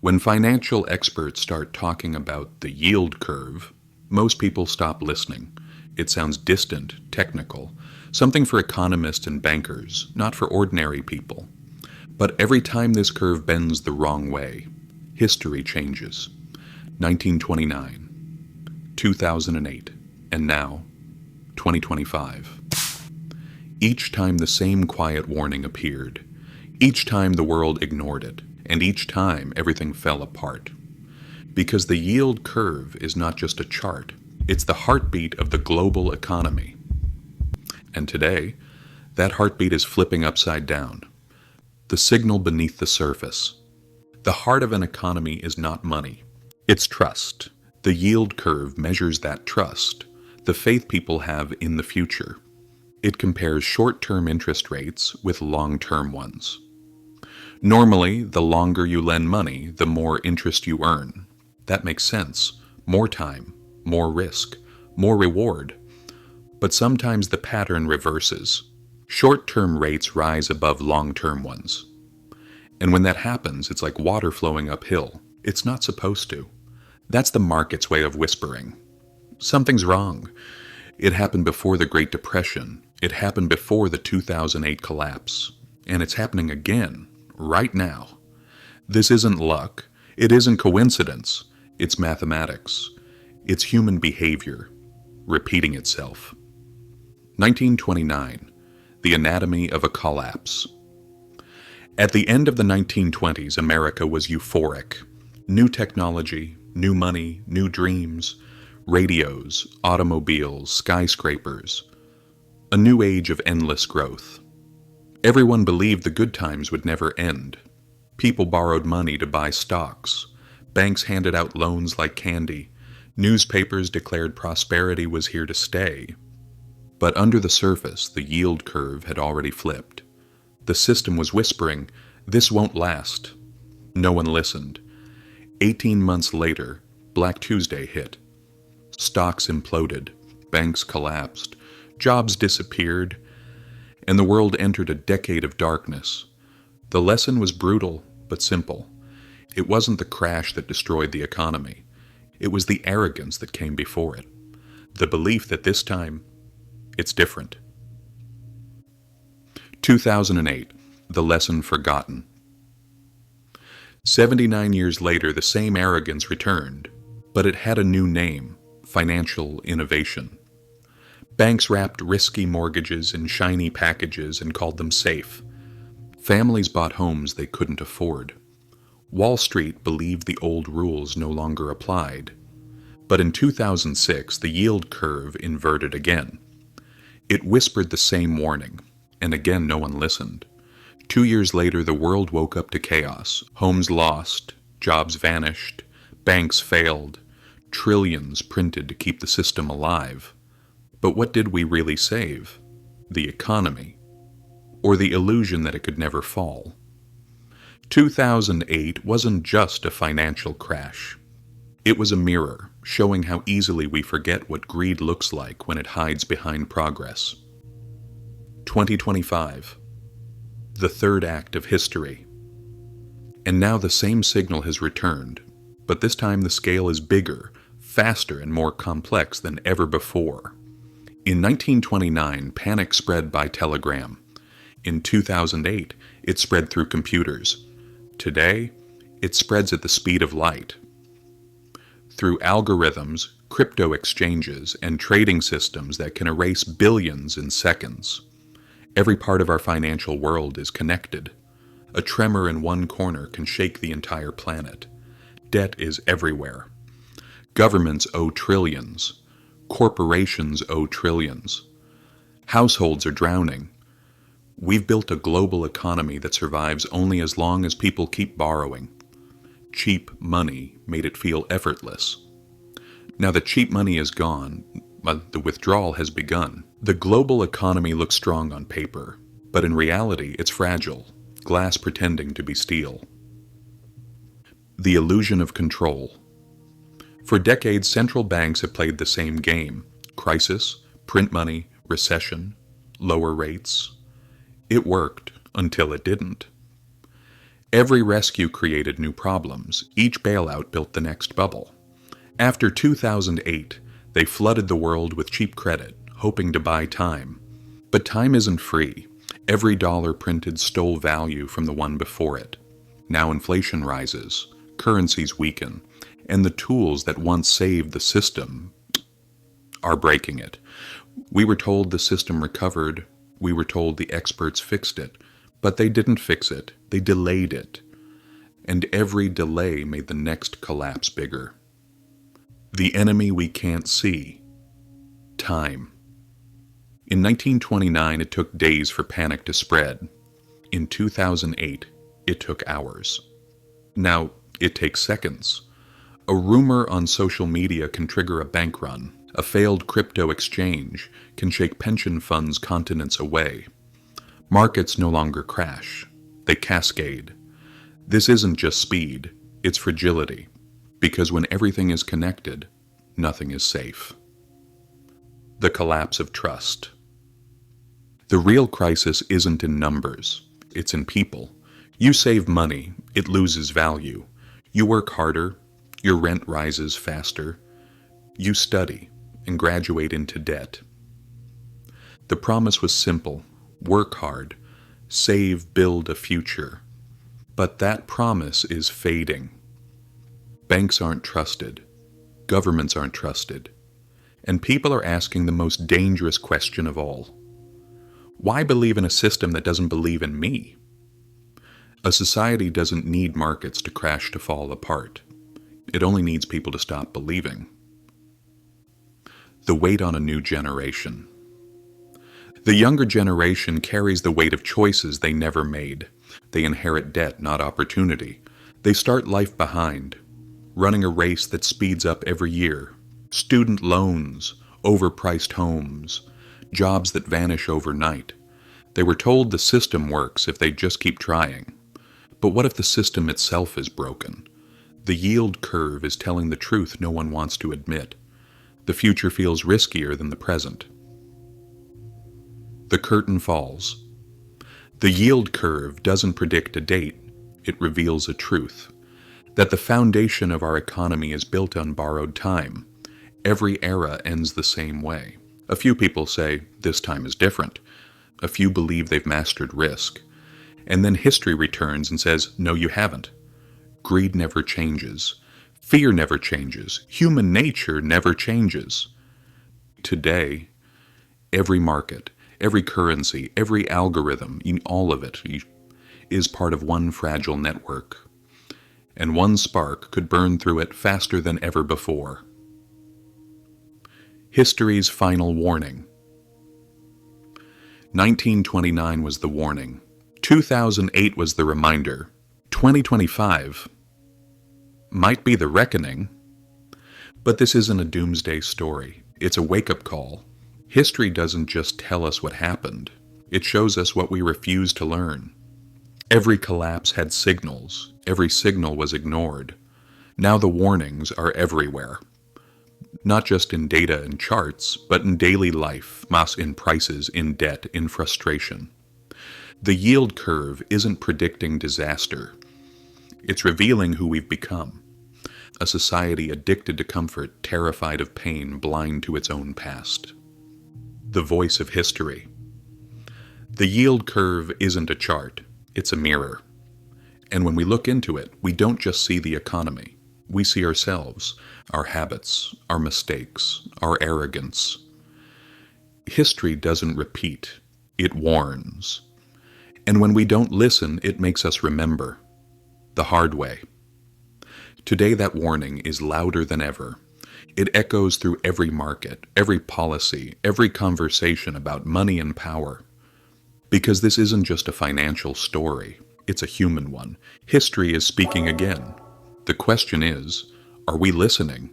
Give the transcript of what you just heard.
When financial experts start talking about the yield curve, most people stop listening. It sounds distant, technical, something for economists and bankers, not for ordinary people. But every time this curve bends the wrong way, history changes. 1929, 2008, and now, 2025. Each time the same quiet warning appeared. Each time the world ignored it. And each time everything fell apart. Because the yield curve is not just a chart, it's the heartbeat of the global economy. And today, that heartbeat is flipping upside down. The signal beneath the surface. The heart of an economy is not money. It's trust. The yield curve measures that trust, the faith people have in the future. It compares short-term interest rates with long-term ones. Normally, the longer you lend money, the more interest you earn. That makes sense. More time, more risk, more reward. But sometimes the pattern reverses. Short-term rates rise above long-term ones. And when that happens, it's like water flowing uphill. It's not supposed to. That's the market's way of whispering. Something's wrong. It happened before the Great Depression. It happened before the 2008 collapse. And it's happening again. Right now. This isn't luck. It isn't coincidence. It's mathematics. It's human behavior, repeating itself. 1929. The anatomy of a collapse. At the end of the 1920s, America was euphoric. New technology, new money, new dreams, radios, automobiles, skyscrapers. A new age of endless growth. Everyone believed the good times would never end. People borrowed money to buy stocks. Banks handed out loans like candy. Newspapers declared prosperity was here to stay. But under the surface, the yield curve had already flipped. The system was whispering, "This won't last." No one listened. 18 months later, Black Tuesday hit. Stocks imploded. Banks collapsed. Jobs disappeared. And the world entered a decade of darkness. The lesson was brutal, but simple. It wasn't the crash that destroyed the economy. It was the arrogance that came before it. The belief that this time, it's different. 2008, the lesson forgotten. 79 years later, the same arrogance returned, but it had a new name: financial innovation. Banks wrapped risky mortgages in shiny packages and called them safe. Families bought homes they couldn't afford. Wall Street believed the old rules no longer applied. But in 2006, the yield curve inverted again. It whispered the same warning, and again no one listened. 2 years later, the world woke up to chaos. Homes lost, jobs vanished, banks failed, trillions printed to keep the system alive. But what did we really save? The economy, or the illusion that it could never fall? 2008 wasn't just a financial crash. It was a mirror, showing how easily we forget what greed looks like when it hides behind progress. 2025. The third act of history. And now the same signal has returned, but this time the scale is bigger, faster, and more complex than ever before. In 1929, panic spread by telegram. In 2008, it spread through computers. Today, it spreads at the speed of light. Through algorithms, crypto exchanges, and trading systems that can erase billions in seconds. Every part of our financial world is connected. A tremor in one corner can shake the entire planet. Debt is everywhere. Governments owe trillions. Corporations owe trillions. Households are drowning. We've built a global economy that survives only as long as people keep borrowing. Cheap money made it feel effortless. Now the cheap money is gone, but the withdrawal has begun. The global economy looks strong on paper, but in reality it's fragile, glass pretending to be steel. The illusion of control. For decades, central banks have played the same game: crisis, print money, recession, lower rates. It worked until it didn't. Every rescue created new problems. Each bailout built the next bubble. After 2008, they flooded the world with cheap credit, hoping to buy time. But time isn't free. Every dollar printed stole value from the one before it. Now inflation rises, currencies weaken, and the tools that once saved the system are breaking it. We were told the system recovered. We were told the experts fixed it. But they didn't fix it. They delayed it. And every delay made the next collapse bigger. The enemy we can't see. Time. In 1929, it took days for panic to spread. In 2008, it took hours. Now, it takes seconds. A rumor on social media can trigger a bank run. A failed crypto exchange can shake pension funds continents away. Markets no longer crash. They cascade. This isn't just speed, it's fragility. Because when everything is connected, nothing is safe. The collapse of trust. The real crisis isn't in numbers, it's in people. You save money, it loses value. You work harder, your rent rises faster. You study and graduate into debt. The promise was simple: work hard, save, build a future. But that promise is fading. Banks aren't trusted, governments aren't trusted, and people are asking the most dangerous question of all. Why believe in a system that doesn't believe in me? A society doesn't need markets to crash to fall apart. It only needs people to stop believing. The weight on a new generation. The younger generation carries the weight of choices they never made. They inherit debt, not opportunity. They start life behind, running a race that speeds up every year. Student loans, overpriced homes, jobs that vanish overnight. They were told the system works if they just keep trying. But what if the system itself is broken? The yield curve is telling the truth no one wants to admit. The future feels riskier than the present. The curtain falls. The yield curve doesn't predict a date, it reveals a truth. That the foundation of our economy is built on borrowed time. Every era ends the same way. A few people say, this time is different. A few believe they've mastered risk. And then history returns and says, no, you haven't. Greed never changes. Fear never changes. Human nature never changes. Today, every market, every currency, every algorithm, all of it is part of one fragile network. And one spark could burn through it faster than ever before. History's final warning. 1929 was the warning. 2008 was the reminder. 2025 might be the reckoning. But this isn't a doomsday story. It's a wake-up call. History doesn't just tell us what happened. It shows us what we refuse to learn. Every collapse had signals. Every signal was ignored. Now the warnings are everywhere. Not just in data and charts, but in daily life, in prices, in debt, in frustration. The yield curve isn't predicting disaster. It's revealing who we've become. A society addicted to comfort, terrified of pain, blind to its own past. The voice of history. The yield curve isn't a chart, it's a mirror. And when we look into it, we don't just see the economy. We see ourselves, our habits, our mistakes, our arrogance. History doesn't repeat, it warns. And when we don't listen, it makes us remember. The hard way. Today that warning is louder than ever. It echoes through every market, every policy, every conversation about money and power. Because this isn't just a financial story, it's a human one. History is speaking again. The question is, are we listening?